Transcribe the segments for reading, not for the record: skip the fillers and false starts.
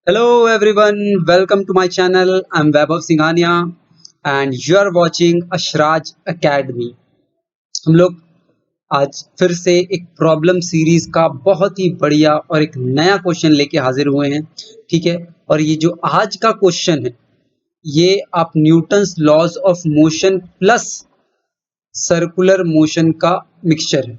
Hello everyone, welcome to my channel. I'm Vaibhav Singhania and you are watching Ashraj Academy. हम लोग आज फिर से एक प्रॉब्लम सीरीज का बहुत ही बढ़िया और एक नया क्वेश्चन लेके हाजिर हुए हैं। ठीक है, और ये जो आज का क्वेश्चन है ये आप Newton's laws of motion plus circular motion का मिक्सचर है।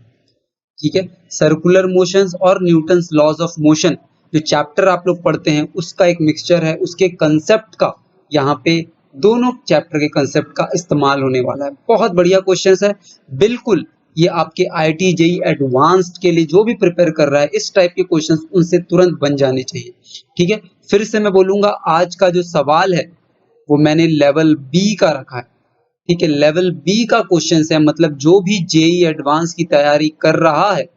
ठीक है, सर्कुलर मोशंस और न्यूटन्स लॉज ऑफ मोशन जो चैप्टर आप लोग पढ़ते हैं उसका एक मिक्सचर है, उसके कंसेप्ट का यहाँ पे दोनों चैप्टर के कंसेप्ट का इस्तेमाल होने वाला है। बहुत बढ़िया क्वेश्चंस है, बिल्कुल ये आपके आईआईटी जेईई एडवांस्ड के लिए जो भी प्रिपेयर कर रहा है इस टाइप के क्वेश्चंस उनसे तुरंत बन जाने चाहिए। ठीक है, फिर से मैं बोलूंगा आज का जो सवाल है वो मैंने लेवल बी का रखा है। ठीक है, लेवल बी का क्वेश्चन है, मतलब जो भी जेईई एडवांस की तैयारी कर रहा है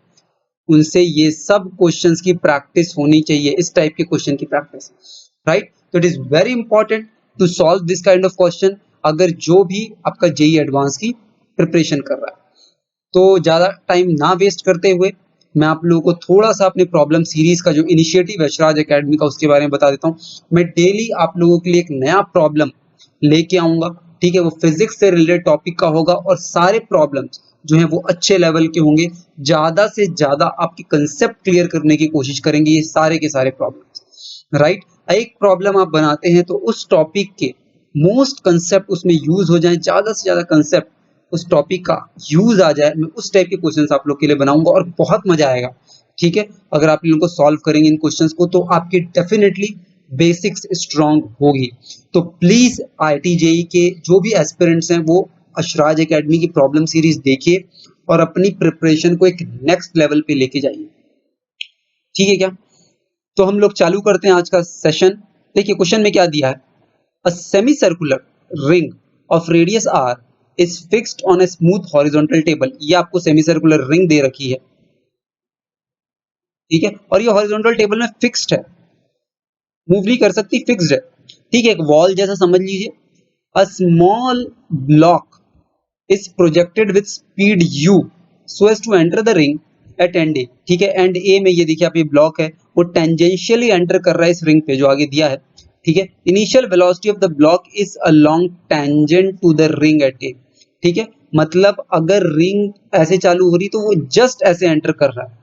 उनसे ये सब क्वेश्चंस की प्रैक्टिस होनी चाहिए, इस टाइप के क्वेश्चन की प्रैक्टिस, राइट। तो it is very important to solve this kind of question अगर जो भी आपका जेईई एडवांस की प्रिपरेशन कर रहा है। तो ज्यादा टाइम ना वेस्ट करते हुए मैं आप लोगों को थोड़ा सा अपने प्रॉब्लम सीरीज का जो इनिशिएटिव है अशराज एकेडमी का उसके बारे में बता देता हूँ। मैं डेली आप लोगों के लिए एक नया प्रॉब्लम लेके आऊंगा। ठीक है, वो फिजिक्स से रिलेटेड टॉपिक का होगा और सारे प्रॉब्लम्स जो हैं वो अच्छे लेवल के होंगे। ज्यादा से ज्यादा आपके कंसेप्ट क्लियर करने की कोशिश करेंगे ये सारे के सारे प्रॉब्लम्स, राइट। एक प्रॉब्लम आप बनाते हैं तो उस टॉपिक के मोस्ट कंसेप्ट उसमें यूज हो जाए, ज्यादा से ज्यादा कंसेप्ट उस टॉपिक का यूज आ जाए, मैं उस टाइप के क्वेश्चंस आप लोग के लिए बनाऊंगा और बहुत मजा आएगा। ठीक है, अगर आप इन लोगों को सॉल्व करेंगे इन क्वेश्चंस को तो आपकी डेफिनेटली बेसिक्स स्ट्रांग होगी। तो प्लीज आईआईटी जेईई के जो भी एस्पिरेंट्स हैं वो अशराज एकेडमी की प्रॉब्लम सीरीज देखिए और अपनी प्रिपरेशन को एक नेक्स्ट लेवल पे लेके जाइए। ठीक है क्या? तो हम लोग चालू करते हैं आज का सेशन। देखिए क्वेश्चन में क्या दिया है, a semi circular ring of radius R is fixed on a smooth horizontal table. ये आपको सेमी सर्कुलर रिंग दे रखी है, ठीक है, और ये हॉरिजॉन्टल टेबल में फिक्स्ड है, मूव नहीं कर सकती, फिक्स्ड है। ठीक है, एक वॉल जैसा समझ लीजिए। A small block is projected with speed u so as to enter the ring at end a। ठीक है, एंड ए में ये देखिए आप ये ब्लॉक है वो टेंजेंशियली एंटर कर रहा है इस रिंग पे जो आगे दिया है। ठीक है, initial velocity of the block is along tangent to the ring at A. ठीक है, मतलब अगर रिंग ऐसे चालू हो रही तो वो जस्ट ऐसे एंटर कर रहा है।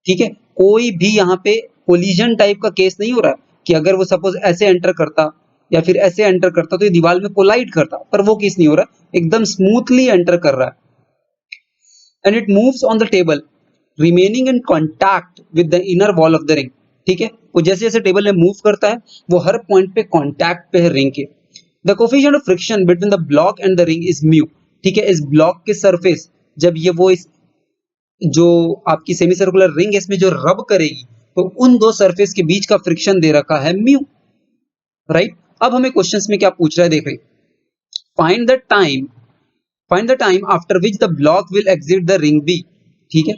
ठीक है, कोई भी यहाँ पे कोलिजन टाइप का केस नहीं हो रहा है कि अगर वो सपोज ऐसे एंटर करता या फिर ऐसे एंटर करता तो ये दीवार में कोलाइड करता, पर वो केस नहीं हो रहा, एकदम स्मूथली एंटर कर रहा है। And it moves on the table remaining in contact with the inner wall of the ring. ठीक है, वो जैसे जैसे टेबल में मूव करता है वो हर पॉइंट पे कॉन्टैक्ट पे है रिंग के। The coefficient of friction between the block and the ring is mu. ठीक है, इस ब्लॉक के सरफेस जब ये वो इस जो आपकी सेमी सर्कुलर रिंग है इसमें जो रब करेगी तो उन दो सरफेस के बीच का फ्रिक्शन दे रखा है म्यू, राइट। अब हमें क्वेश्चंस में क्या पूछ रहा है देख रहे, find the time, find the time after which the block will exit the ring B. ठीक है,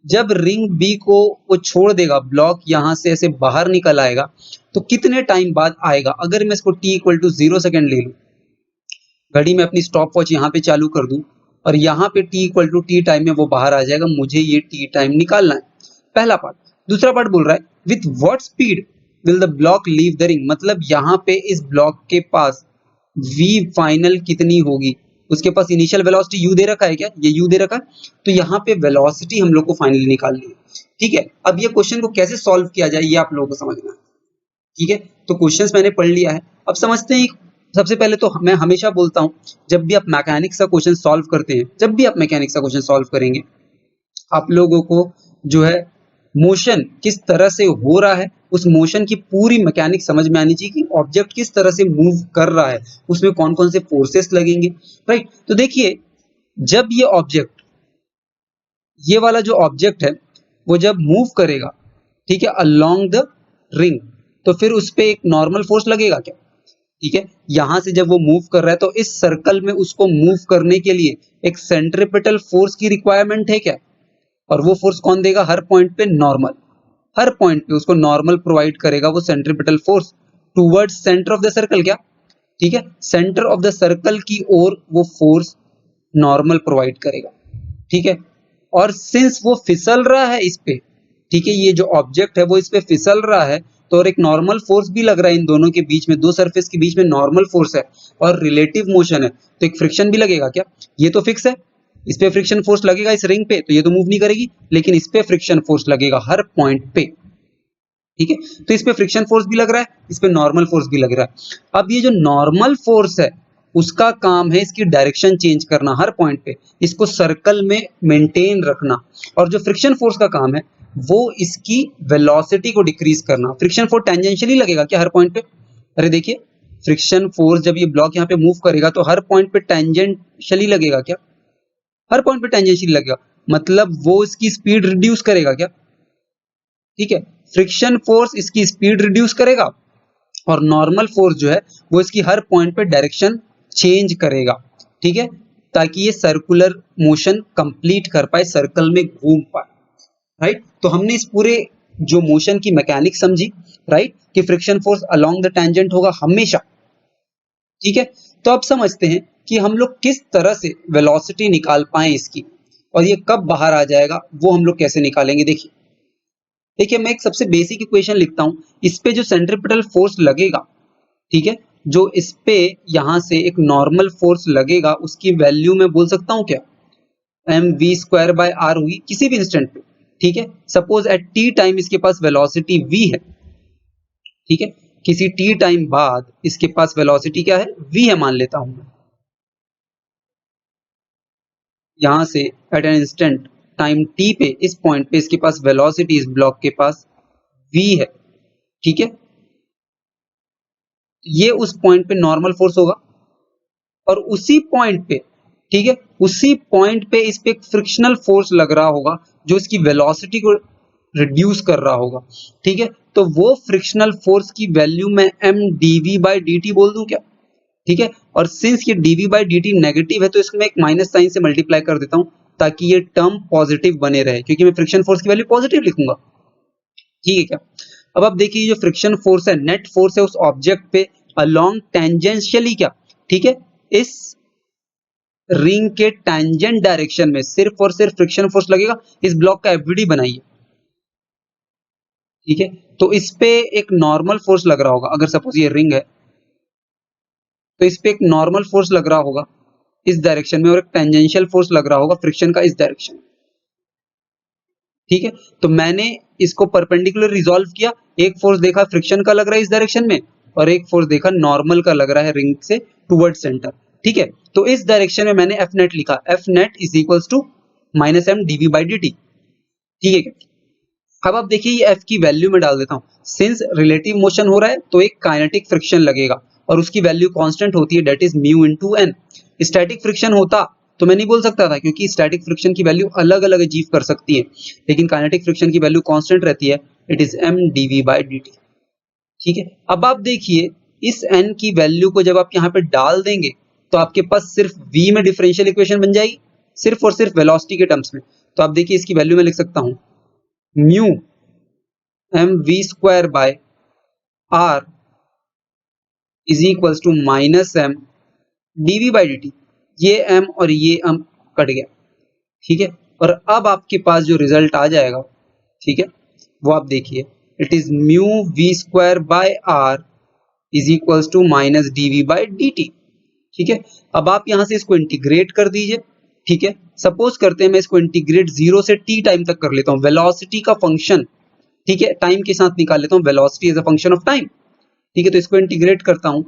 जब रिंग बी को वो छोड़ देगा, ब्लॉक यहां से ऐसे बाहर निकल आएगा तो कितने टाइम बाद आएगा। अगर मैं इसको t इक्वल टू 0 सेकेंड ले लूं, घड़ी में अपनी स्टॉप वॉच यहाँ पे चालू कर दूं और यहाँ पे t equal to T time में वो बाहर आ जाएगा, मुझे ये टी टाइम निकालना है, पहला पार्ट। दूसरा पार्ट बोल रहा है with what speed will the block leave the ring, मतलब यहाँ पे इस ब्लॉक के पास v फाइनल कितनी होगी। उसके पास इनिशियल वेलोसिटी u दे रखा है, क्या ये u दे रखा है, तो यहाँ पे वेलोसिटी हम लोग को फाइनली निकालनी है। ठीक है, अब ये क्वेश्चन को कैसे सॉल्व किया जाए ये आप लोगों को समझना है। ठीक है, तो क्वेश्चंस मैंने पढ़ लिया है, अब समझते हैं। सबसे पहले तो मैं हमेशा बोलता हूं जब भी आप मैकेनिक्स का क्वेश्चन सॉल्व करते हैं, जब भी आप मैकेनिक्स का क्वेश्चन सॉल्व करेंगे आप लोगों को जो है मोशन किस तरह से हो रहा है उस मोशन की पूरी मैकेनिक्स समझ में आनी चाहिए कि ऑब्जेक्ट किस तरह से मूव कर रहा है, उसमें कौन कौन से फोर्सेस लगेंगे, राइट। तो देखिए जब ये ऑब्जेक्ट, ये वाला जो ऑब्जेक्ट है वो जब मूव करेगा, ठीक है, अलोंग द रिंग, तो फिर उस पे एक नॉर्मल फोर्स लगेगा क्या। ठीक है, यहां से जब वो मूव कर रहा है तो इस सर्कल में उसको मूव करने के लिए एक सेंट्रीपिटल फोर्स की रिक्वायरमेंट है क्या, और वो फोर्स कौन देगा, हर पॉइंट पे नॉर्मल, हर पॉइंट पे उसको नॉर्मल प्रोवाइड करेगा वो centripetal force towards centre of the circle, क्या। ठीक है, सेंटर ऑफ द सर्कल की ओर वो फोर्स नॉर्मल प्रोवाइड करेगा। ठीक है, और सिंस वो फिसल रहा है इस पे, ठीक है, ये जो ऑब्जेक्ट है वो इस पे फिसल रहा है, तो और एक नॉर्मल फोर्स भी लग रहा है इन दोनों के बीच में, दो सरफेस के बीच में नॉर्मल फोर्स है और रिलेटिव मोशन है, तो एक फ्रिक्शन भी लगेगा क्या? ये तो फिक्स है, इस पे फ्रिक्शन फोर्स लगेगा इस रिंग पे, तो ये तो मूव नहीं करेगी, लेकिन इस पे फ्रिक्शन फोर्स लगेगा हर पॉइंट पे, ठीक है। तो इस पे फ्रिक्शन फोर्स भी लग रहा है, इस पे नॉर्मल फोर्स भी लग रहा है। अब ये जो नॉर्मल फोर्स है उसका काम है इसकी डायरेक्शन चेंज करना हर पॉइंट पे, इसको सर्कल में मेंटेन रखना, और जो फ्रिक्शन फोर्स का काम है वो इसकी वेलोसिटी को डिक्रीज करना। फ्रिक्शन फोर्स टेंजेंशियली लगेगा क्या हर पॉइंट पे? अरे देखिए, फ्रिक्शन फोर्स जब ये ब्लॉक यहाँ पे मूव करेगा तो हर पॉइंट पे टेंजेंशियली लगेगा क्या? हर पॉइंट पे टेंजेंशियली लगेगा, मतलब वो इसकी स्पीड रिड्यूस करेगा क्या? ठीक है, फ्रिक्शन फोर्स इसकी स्पीड रिड्यूस करेगा और नॉर्मल फोर्स जो है वो इसकी हर पॉइंट पे डायरेक्शन चेंज करेगा, ठीक है, ताकि ये सर्कुलर मोशन कंप्लीट कर पाए, सर्कल में घूम पाए, राइट। तो हमने इस पूरे जो मोशन की मैकेनिक्स समझी, राइट, कि friction force along the tangent होगा हमेशा, ठीक है। तो अब समझते हैं कि हम लोग किस तरह से वेलोसिटी निकाल पाए इसकी, और ये कब बाहर आ जाएगा वो हम लोग कैसे निकालेंगे। देखिए देखिए, मैं एक सबसे बेसिक इक्वेशन लिखता हूं, इस पे जो सेंट्रीपिटल फोर्स लगेगा, ठीक है, जो इस पे यहां से एक नॉर्मल फोर्स लगेगा उसकी वैल्यू मैं बोल सकता हूं क्या? M V square by R हुई किसी भी इंस्टेंट पे, ठीक है। सपोज एट टी टाइम इसके पास वेलोसिटी वी है, ठीक है, किसी टी टाइम बाद इसके पास वेलोसिटी क्या है? वी है मान लेता हूं मैं। यहां से at an instant time T पे इस पॉइंट पे इसके पास वेलोसिटी इस ब्लॉक के पास वी है, ठीक है। ये उस पॉइंट पे नॉर्मल फोर्स होगा, और उसी पॉइंट पे, ठीक है, उसी पॉइंट पे इस पे एक फ्रिक्शनल फोर्स लग रहा होगा जो इसकी वेलोसिटी को रिड्यूस कर रहा होगा, ठीक है। तो वो फ्रिक्शनल फोर्स की वैल्यू मैं M DV by D T बोल दूं क्या? ठीक है, और सिंस ये DV by D T negative है तो इसको मैं एक माइनस साइन से मल्टीप्लाई कर देता हूं ताकि ये टर्म पॉजिटिव बने रहे, क्योंकि मैं फ्रिक्शन फोर्स की वैल्यू पॉजिटिव लिखूंगा, ठीक है क्या? अब आप देखिए जो फ्रिक्शन फोर्स है, नेट फोर्स है उस ऑब्जेक्ट पे अलोंग टेंजेंशियली क्या, ठीक है, इस रिंग के टेंजेंट डायरेक्शन में सिर्फ और सिर्फ फ्रिक्शन फोर्स लगेगा। इस ब्लॉक का एफवीडी बनाइए, ठीक है, तो इस पे एक नॉर्मल फोर्स लग रहा होगा, अगर सपोज ये रिंग है तो इस पे एक नॉर्मल फोर्स लग रहा होगा इस डायरेक्शन में, और एक टेंजेंशियल फोर्स लग रहा होगा फ्रिक्शन का इस डायरेक्शन में, ठीक है। तो मैंने इसको परपेंडिकुलर रिजॉल्व किया, एक फोर्स देखा फ्रिक्शन का लग रहा है इस डायरेक्शन में, और एक फोर्स देखा नॉर्मल का लग रहा है रिंग से टुवर्ड सेंटर, ठीक है। तो इस डायरेक्शन में मैंने एफ नेट लिखा, F net is equals to minus M DV by D T, ठीक है। अब आप देखिए ये एफ की वैल्यू में डाल देता हूं, सिंस रिलेटिव मोशन हो रहा है तो एक काइनेटिक फ्रिक्शन लगेगा और उसकी वैल्यू कांस्टेंट होती है, that is mu into N. Static friction होता तो मैं नहीं बोल सकता था, क्योंकि स्टैटिक फ्रिक्शन की वैल्यू अलग अलग अचीव कर सकती है, लेकिन काइनेटिक फ्रिक्शन की वैल्यू कांस्टेंट रहती है, it is M DV by D T, ठीक है। अब आप देखिए इस एन की वैल्यू को जब आप यहाँ पे डाल देंगे तो आपके पास सिर्फ v में डिफरेंशियल इक्वेशन बन जाएगी, सिर्फ और सिर्फ वेलोसिटी के टर्म्स में। तो आप देखिए इसकी वैल्यू मैं लिख सकता हूं mu M V square by R is equals to minus M DV by D T. ये एम और ये एम कट गया, ठीक है, और अब आपके पास जो रिजल्ट आ जाएगा, ठीक है, वो आप देखिए, it is mu V square by R is equals to minus DV by D T, ठीक है। अब आप यहां से इसको इंटीग्रेट कर दीजिए, ठीक है। सपोज करते हैं मैं इसको इंटीग्रेट 0 से t टाइम तक कर लेता हूं, वेलोसिटी का फंक्शन, ठीक है, टाइम के साथ निकाल लेता हूं, velocity is a function of time, ठीक है। तो इसको इंटीग्रेट करता हूं,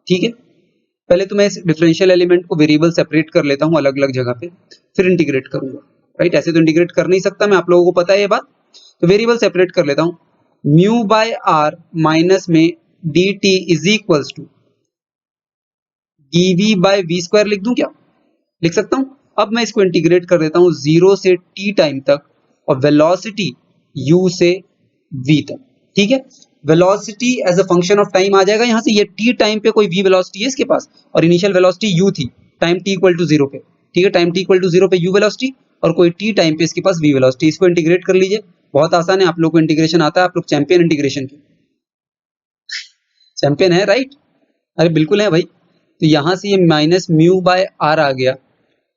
ठीक है। पहले तो मैं इस डिफरेंशियल एलिमेंट को वेरिएबल सेपरेट कर लेता हूं अलग अलग जगह पे, फिर इंटीग्रेट करूंगा, राइट। ऐसे तो इंटीग्रेट कर नहीं सकता मैं, आप लोगों को पता है ये बात। तो वेरिएबल सेपरेट कर लेता हूं, म्यू बाय आर माइनस में D T is equals to DV by V square लिख दूं क्या? लिख सकता हूं। अब मैं इसको इंटीग्रेट कर देता हूं 0 से t टाइम तक, और वेलोसिटी u से v तक, ठीक है। Velocity as a function of time आ जाएगा, यहां से ये t टाइम पे कोई v वेलोसिटी है इसके पास, और इनिशियल वेलोसिटी u थी टाइम t इक्वल टू 0 पे, ठीक है, टाइम t इक्वल टू 0 पे u वेलोसिटी और कोई t टाइम पे इसके पास v वेलोसिटी। इसको इंटीग्रेट कर लीजिए, बहुत आसान है, आप लोग को इंटीग्रेशन आता है, आप लोग चैंपियन इंटीग्रेशन के चैंपियन है, राइट। अरे बिल्कुल है भाई। तो यहां से ये माइनस म्यू बाय आर आ गया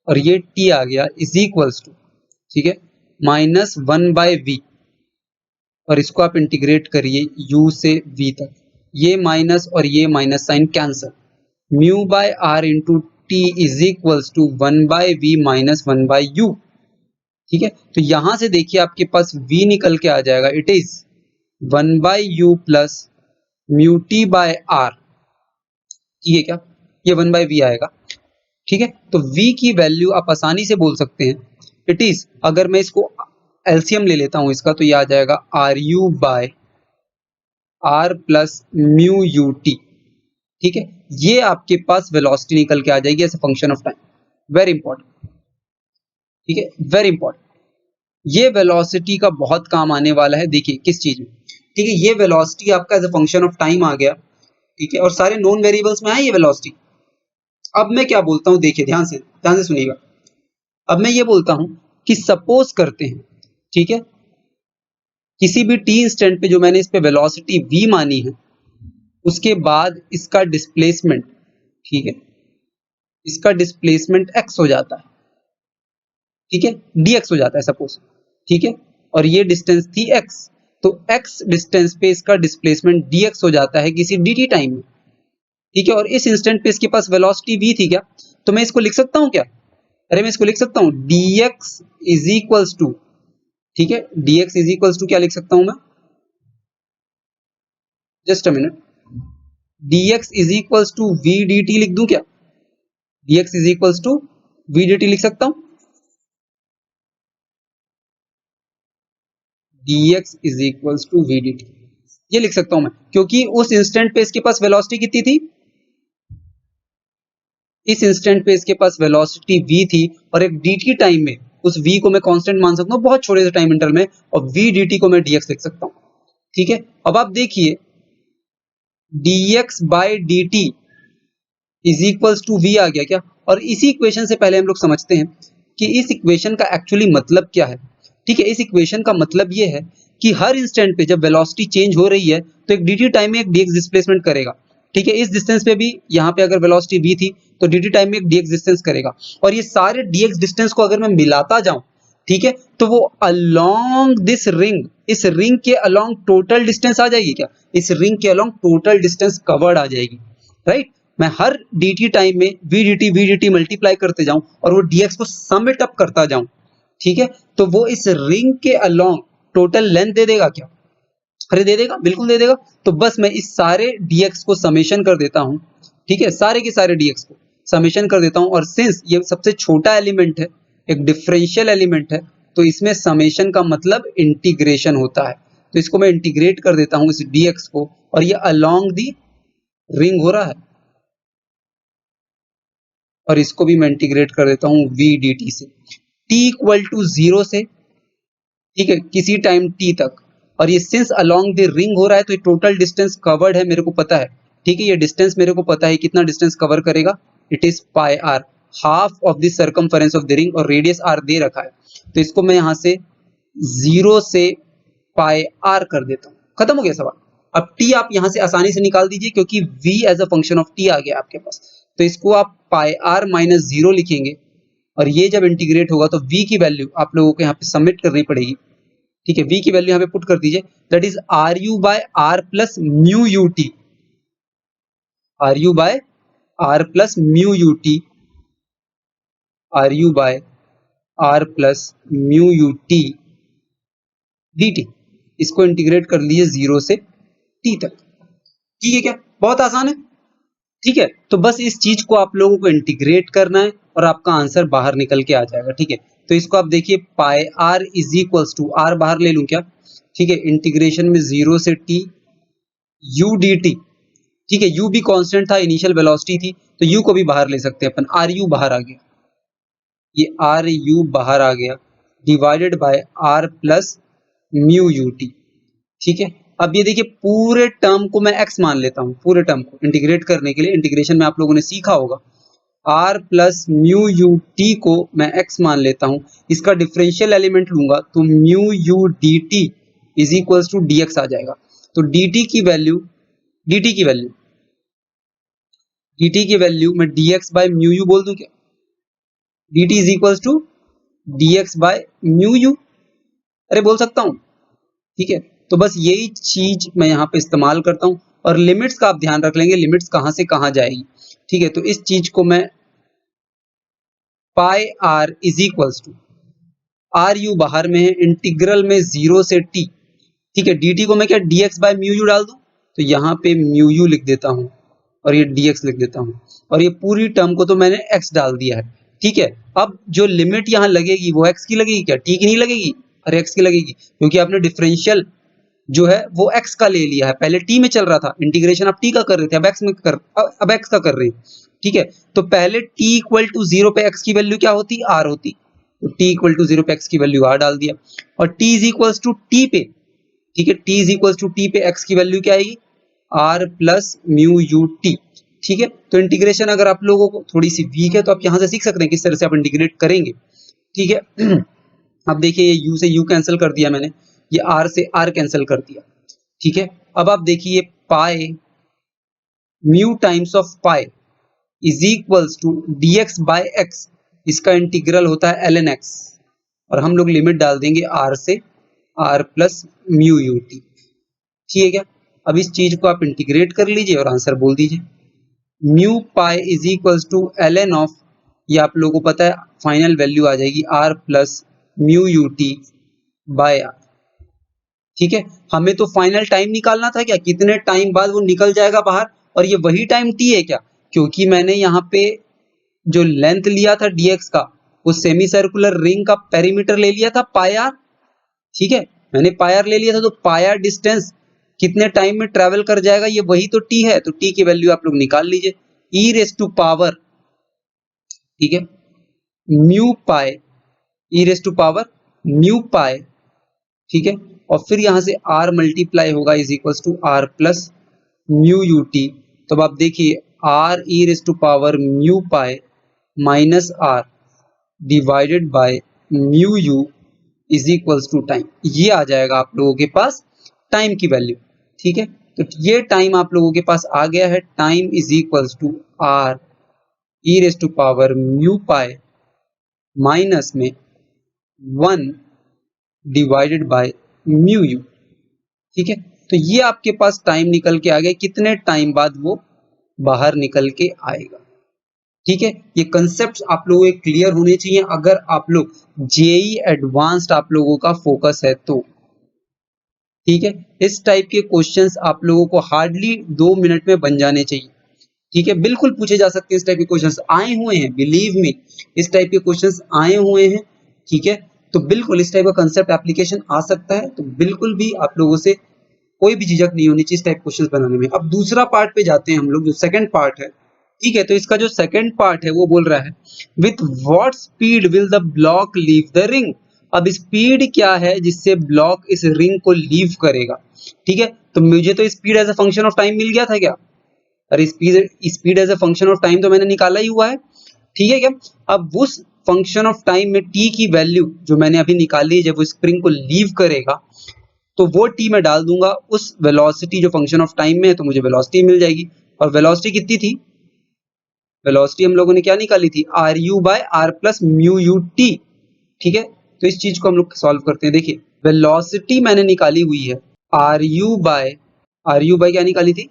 और ये t आ गया इज इक्वल्स टू, ठीक है, माइनस 1 बाय वी, और इसको आप इंटीग्रेट करिए u से v तक, ये माइनस और ये minus sign cancel, mu by R into T is equals to 1/v minus 1/u। ठीक है, तो यहां से देखिए आपके पास v निकल के आ जाएगा, it is 1/u plus mu T by R. ठीक है क्या, ये 1/v आएगा। ठीक है, तो v की वैल्यू आप आसानी से बोल सकते हैं, इट इज, अगर मैं इसको एलसीएम ले लेता हूं इसका, तो ये आ जाएगा R you by are plus mu you T. ठीक है, ये आपके पास वेलोसिटी निकल के आ जाएगी as a function of time. Very important. ठीक है, वेरी इंपॉर्टेंट। ये वेलोसिटी का बहुत काम आने वाला है, देखिए किस चीज में। ठीक है, ये वेलोसिटी आपका as a function of time आ गया। ठीक है, और सारे नॉन वेरिएबल्स में है ये वेलोसिटी। अब मैं क्या बोलता हूं, देखिए ध्यान से सुनिएगा। अब मैं ये बोलता हूं कि सपोज करते हैं, ठीक है, किसी भी टी इंस्टेंट पे जो मैंने इस पे वेलोसिटी v मानी है, उसके बाद इसका डिस्प्लेसमेंट, ठीक है, इसका डिस्प्लेसमेंट x हो जाता है। ठीक है, dx हो जाता है सपोज। ठीक है, और ये डिस्टेंस थी x, तो x डिस्टेंस पे इसका डिस्प्लेसमेंट dx हो जाता है किसी dt टाइम में। ठीक है, और इस इंस्टेंट पे इसके पास वेलोसिटी v थी क्या, तो मैं इसको लिख सकता हूं क्या, अरे मैं इसको लिख सकता हूं dx इज इक्वल्स टू, ठीक है, dx इज इक्वल्स टू क्या लिख सकता हूं मैं, just a minute, dx is equals to v dt लिख दूं क्या, dx is equals to v dt लिख सकता हूं, dx is equals to v dt, ये लिख सकता हूं मैं, क्योंकि उस इंस्टेंट पे इसके पास वेलोसिटी कितनी थी, इस इंस्टेंट पे इसके पास वेलोसिटी v थी, और एक dt टाइम में उस v को मैं कांस्टेंट मान सकता हूं बहुत छोटे से टाइम इंटरवल में, और v dt को मैं dx लिख सकता हूं। ठीक है, अब आप देखिए dx by dt is equals to v आ गया क्या, और इसी इक्वेशन से पहले हम लोग समझते हैं कि इस इक्वेशन का एक्चुअली मतलब क्या है। ठीक है, इस इक्वेशन का मतलब ये है कि हर इंस्टेंट पे जब वेलोसिटी चेंज हो रही है तो एक dt टाइम में एक dx डिस्प्लेसमेंट करेगा। ठीक है, इस डिस्टेंस पे भी यहाँ पे अगर वेलोसिटी v थी तो dt टाइम में एक dx डिस्टेंस करेगा, और ये सारे dx डिस्टेंस को अगर मैं मिलाता जाऊं, ठीक है, तो वो अलोंग दिस रिंग, इस रिंग के अलोंग टोटल डिस्टेंस आ जाएगी क्या, इस रिंग के अलोंग टोटल डिस्टेंस कवर्ड आ जाएगी। राइट, मैं हर dt टाइम में v dt मल्टीप्लाई करते जाऊं और वो dx को समिट अप करता जाऊं, ठीक है, तो वो इस रिंग के अलोंग टोटल लेंथ दे देगा क्या, अरे दे देगा, बिल्कुल दे देगा। तो बस मैं इस सारे dx को समेशन कर देता हूं, ठीक है, सारे के सारे dx को समेशन कर देता हूं, और सिंस ये सबसे छोटा एलिमेंट है, एक डिफरेंशियल एलिमेंट है, तो इसमें समेशन का मतलब इंटीग्रेशन होता है, तो इसको मैं इंटीग्रेट कर देता हूं इस dx को, और ये अलोंग दी रिंग हो रहा है, और इसको भी मैं इंटीग्रेट कर देता हूं v dt से, t इक्वल टू 0 से, ठीक है, किसी टाइम t तक, और ये सिंस अलोंग द रिंग हो रहा है तो ये टोटल डिस्टेंस कवर्ड है मेरे को पता है। ठीक है, ये डिस्टेंस मेरे को पता है कितना डिस्टेंस कवर करेगा, it is pi R, half of the circumference of the ring, और रेडियस r दे रखा है, तो इसको मैं यहाँ से 0 से पाई आर कर देता हूँ, खत्म हो गया सवाल। अब t आप यहाँ से आसानी से निकाल दीजिए क्योंकि v as a function of t आ गया आपके पास, तो इसको आप पाई आर माइनस 0 लिखेंगे, और ये जब इंटीग्रेट होगा तो v की वैल्यू आप लोगों को यहाँ पे सबमिट करनी पड़ेगी। ठीक है, v की वैल्यू यहाँ पे पुट कर दीजिए, that is R you by are plus mu you T, R you by are plus mu you T, R you by are plus mu you T D T, इसको integrate कर लीजिए 0 से t तक। ठीक है क्या, बहुत आसान है। ठीक है, तो बस इस चीज को आप लोगों को इंटीग्रेट करना है और आपका आंसर बाहर निकल के आ जाएगा। ठीक है, तो इसको आप देखिए pi R is equals to, R बाहर ले लूं क्या, ठीक है, इंटीग्रेशन में 0 से t u dt, ठीक है, u भी कांस्टेंट था, इनिशियल वेलोसिटी थी, तो u को भी बाहर ले सकते हैं अपन, आर यू बाहर आ गया, ये आर यू बाहर आ गया, divided by are plus mu you T. ठीक है, अब ये देखिए पूरे टर्म को मैं x मान लेता हूं, पूरे टर्म को इंटीग्रेट करने के लिए, इंटीग्रेशन में आप लोगों ने सीखा होगा, r plus mu U T को मैं x मान लेता हूं, इसका डिफरेंशियल एलिमेंट लूंगा तो mu u d T is equals to d x आ जाएगा, तो dt की वैल्यू, dt की वैल्यू, dt की वैल्यू मैं dx बाय म्यू यू बोल दूं क्या, dt is equals to dx by mu u, अरे बोल सकता हूं। ठीक है, तो बस यही चीज मैं यहाँ पे इस्तेमाल करता हूँ। और लिमिट्स का आप ध्यान रख लेंगे, लिमिट्स कहाँ से कहाँ जाएगी, ठीक है। तो इस चीज को मैं pi R is equals to, R u बाहर में है, इंटीग्रल में 0 से t, ठीक है। dt को मैं क्या dx बाय म्यू यू डाल दूं, तो यहाँ पे म्यू यू लिख देता हूँ और ये dx लिख देता हूँ, और ये पूरी टर्म को तो मैंने x डाल दिया है, ठीक है। अब जो लिमिट यहाँ लगेगी वो x की लगेगी क्या, t की नहीं लगेगी, अरे x की लगेगी, क्योंकि आपने डिफरेंशियल जो है वो x का ले लिया है, पहले t में चल रहा था, इंटीग्रेशन आप t का कर रहे थे, अब x का कर रहे हैं, ठीक है। तो पहले t इक्वल टू 0 पे x की वैल्यू क्या होती, r होती, तो t इक्वल टू 0 पे x की वैल्यू r डाल दिया, और t is equal to t पे, ठीक है, t is equal to t पे x की वैल्यू क्या आएगी, r plus mu you T, ठीक है। तो इंटीग्रेशन अगर आप लोगों को थोड़ी सी वीक है तो आप यहाँ से सीख सकते हैं किस तरह से आप इंटीग्रेट करेंगे, ठीक है। अब देखिए ये u से u कैंसिल कर दिया मैंने, ये r से r कैंसिल कर दिया, ठीक है। अब आप देखिए pi mu times of pi is equals to dx by x, इसका इंटीग्रल होता है ln x, और हम लोग लिमिट डाल देंगे r से r plus mu you T, ठीक है क्या। अब इस चीज को आप इंटीग्रेट कर लीजिए और आंसर बोल दीजिए, mu pi is equals to ln of, ये आप लोगों को पता है फाइनल वैल्यू आ जाएगी r plus mu you T by r, ठीक है। हमें तो फाइनल टाइम निकालना था क्या, कितने टाइम बाद वो निकल जाएगा बाहर, और ये वही टाइम t है क्या, क्योंकि मैंने यहाँ पे जो लेंथ लिया था dx का, वो सेमी सर्कुलर रिंग का पेरीमीटर ले लिया था पाई आर, ठीक है, मैंने पाई आर ले लिया था, तो पाई आर डिस्टेंस कितने टाइम में ट्रेवल कर जाएगा, ये वही तो t है, तो t की वैल्यू आप लोग निकाल लीजिए, e रेस टू पावर, ठीक है, mu pi, e raise to power mu pi, ठीक है, और फिर यहां से r मल्टीप्लाई होगा is equals to r plus mu you t, तो अब आप देखिए r E raise to power mu pi minus r divided by mu u is equals to time, ये आ जाएगा आप लोगों के पास टाइम की वैल्यू, ठीक है। तो ये टाइम आप लोगों के पास आ गया है, time is equals to r E raise to power mu pi minus में 1 डिवाइडेड बाय म्यू यू, ठीक है। तो ये आपके पास टाइम निकल के आ गया, कितने टाइम बाद वो बाहर निकल के आएगा, ठीक है। ये कंसेप्ट आप लोगों को क्लियर होने चाहिए अगर आप लोग जेई एडवांस्ड आप लोगों का फोकस है तो, ठीक है। इस टाइप के क्वेश्चंस आप लोगों को हार्डली 2 मिनट में बन जाने चाहिए, ठीक है, बिल्कुल पूछे जा सकते हैं, इस टाइप के क्वेश्चंस आए हुए हैं, बिलीव मी, इस टाइप के क्वेश्चंस आए हुए हैं, ठीक है। तो बिल्कुल इस टाइप का कंसेप्ट एप्लीकेशन आ सकता है, तो बिल्कुल भी आप लोगों से कोई भी झिझक नहीं होनी चाहिए इस टाइप क्वेश्चंस बनाने में। अब दूसरा पार्ट पे जाते हैं हम लोग, जो सेकंड पार्ट है, ठीक है। तो इसका जो सेकंड पार्ट है वो बोल रहा है with what speed will the block leave the ring, अब स्पीड क्या है जिससे ब्लॉक इस रिंग को लीव करेगा, ठीक है। तो मुझे तो speed as a function of time मिल गया था क्या, अरे speed as a function of time तो मैंने निकाला ही हुआ है, ठीक है क्या। अब उस फंक्शन ऑफ टाइम में t की वैल्यू जो मैंने अभी निकाली, जब वो स्प्रिंग को लीव करेगा तो वो t मैं डाल दूंगा उस वेलोसिटी जो फंक्शन ऑफ टाइम में है, तो मुझे वेलोसिटी मिल जाएगी, और वेलोसिटी कितनी थी, वेलोसिटी हम लोगों ने क्या निकाली थी, R you by are plus mu you T, ठीक है। तो इस चीज को हम लोग सॉल्व करते हैं, देखिए वेलोसिटी मैंने निकाली हुई है आर यू बाय क्या निकाली थी,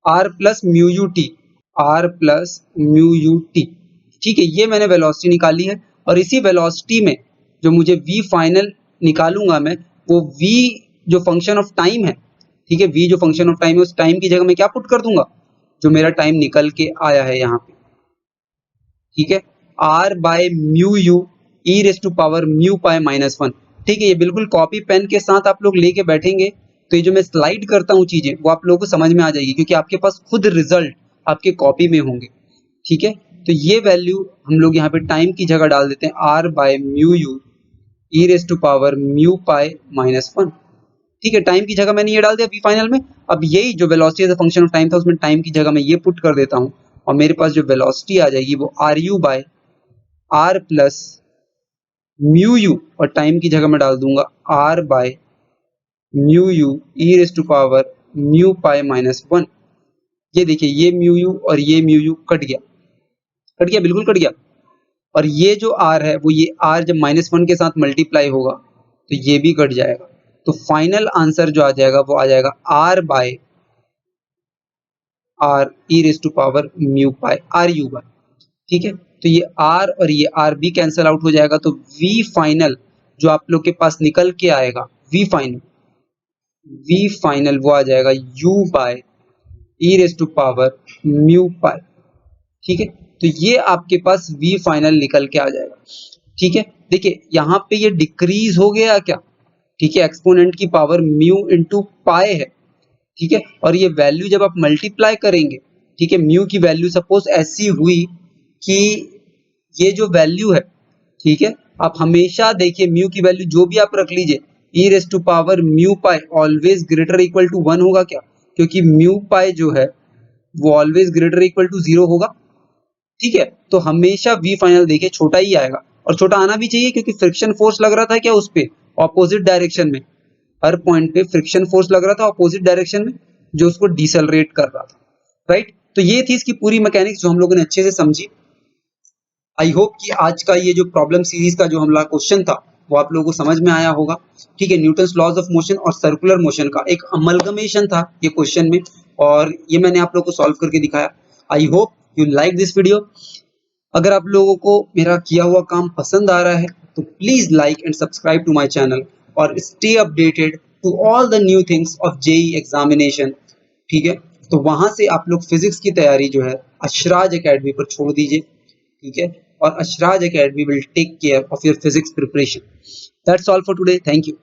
R plus mu you T, R plus mu you T, ठीक है, ये मैंने वेलोसिटी निकाली है। और इसी वेलोसिटी में जो मुझे v फाइनल निकालूंगा मैं, वो v जो फंक्शन ऑफ टाइम है, ठीक है, v जो फंक्शन ऑफ टाइम है, उस टाइम की जगह मैं क्या पुट कर दूंगा, जो मेरा टाइम निकल के आया है यहाँ पे, ठीक है, r by mu you E raise to power mu pi minus 1, ठीक है। ये बिल्कुल कॉपी पेन के साथ आप लोग लेके बैठेंगे तो ये जो मैं स्लाइड करता हूँ चीजें वो आप लोगों को समझ में आ जाएगी, क्योंकि आपके पास खुद रिजल्ट आपके कॉपी में होंगे, ठीक है। तो ये वैल्यू हम लोग यहाँ पे टाइम की जगह डाल देते हैं, r by mu you E raise to power mu pi minus 1, ठीक है। टाइम की जगह मैंने ये डाल दिया v फाइनल में। अब यही जो velocity as a function of time था, उसमें टाइम की जगह मैं ये पुट कर देता हूँ, और मेरे पास जो वेलोसिटी आ जाएगी वो r you by are plus mu u, और टाइम की जगह मैं डाल दूंगा r by mu you E raise to power mu pi minus 1। ये देखिए ये म्यू यू और ये म्यू यू कट गया, कट गया, बिल्कुल कट गया, और ये जो r है वो ये r जब -1 के साथ मल्टीप्लाई होगा तो ये भी कट जाएगा, तो फाइनल आंसर जो आ जाएगा वो आ जाएगा r by r e raise to power mu pi r u by, ठीक है। तो ये r और ये r भी कैंसल आउट हो जाएगा, तो v फाइनल जो आप लोग के पास निकल के आएगा, v फाइनल वो आ जाएगा u by e raise to power mu pi, ठीक है। तो ये आपके पास v फाइनल निकल के आ जाएगा, ठीक है। देखिए यहाँ पे ये डिक्रीज हो गया क्या, ठीक है, एक्सपोनेंट की पावर म्यू इंटू पाई है, ठीक है। और ये वैल्यू जब आप मल्टीप्लाई करेंगे, ठीक है, म्यू की वैल्यू सपोज ऐसी हुई कि ये जो वैल्यू है, ठीक है, आप हमेशा देखिए म्यू की वैल्यू जो भी आप रख लीजिए, e raise to power mu pi always greater equal to 1 होगा क्या, क्योंकि म्यू पाई जो है वो ऑलवेज ग्रेटर इक्वल टू 0 होगा, ठीक है। तो हमेशा वी फाइनल देखिए छोटा ही आएगा, और छोटा आना भी चाहिए क्योंकि फ्रिक्शन फोर्स लग रहा था क्या उस पे, ऑपोजिट डायरेक्शन में, हर पॉइंट पे फ्रिक्शन फोर्स लग रहा था ऑपोजिट डायरेक्शन में, जो उसको डिसेलरेट कर रहा था, राइट। तो ये थी इसकी पूरी मैकेनिक्स जो हम लोगों ने अच्छे से समझी। आई होप कि आज का ये जो प्रॉब्लम सीरीज का जो हमारा क्वेश्चन था वो आप लोगों को समझ में आया होगा, ठीक है। न्यूटन्स लॉज ऑफ मोशन और सर्कुलर मोशन का एक अमलगमेशन था ये क्वेश्चन में, और ये मैंने आप लोगों को सॉल्व करके दिखाया। I hope you like this video. अगर आप लोगों को मेरा किया हुआ काम पसंद आ रहा है तो please like and subscribe to my channel और stay updated to all the new things of JEE examination, ठीक है। तो वहां से आप लोग फिजिक्स की तैयारी जो है अशराज एकेडमी पर छोड़ दीजिए, ठीक है, और Ashraj academy will take care of your physics preparation. That's all for today, thank you.